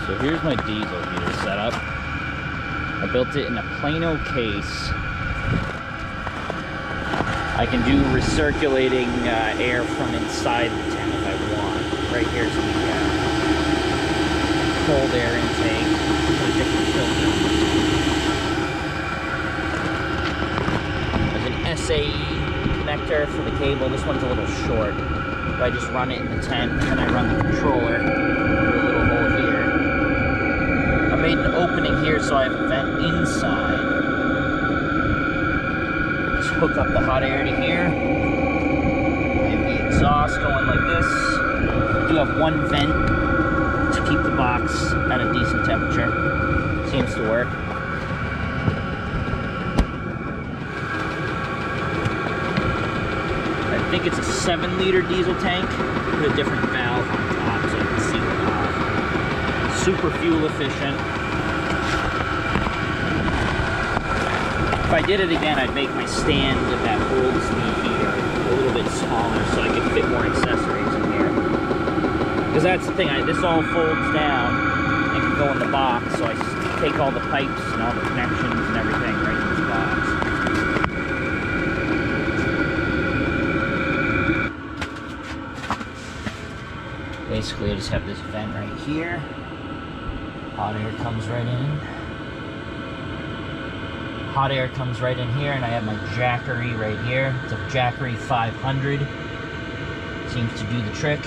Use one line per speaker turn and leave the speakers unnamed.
So here's my diesel heater setup. I built it in a Plano case. I can do recirculating air from inside the tent if I want. Right here's the cold air intake with a different filter. There's an SAE connector for the cable. This one's a little short. But I just run it in the tent, and then I run the controller through a little hole here. I made an opening here so I have a vent inside. Just hook up the hot air to here. I have the exhaust going like this. I do have one vent to keep the box at a decent temperature. Seems to work. I think it's a 7-liter diesel tank with a different valve on top so I can seal it off. Super fuel efficient. If I did it again, I'd make my stand that holds the heater a little bit smaller so I could fit more accessories in here. Because that's the thing, this all folds down and can go in the box, so I take all the pipes and all the connections and everything right in this box. Basically, I just have this vent right here. Hot air comes right in. Hot air comes right in here, and I have my Jackery right here. It's a Jackery 500. Seems to do the trick.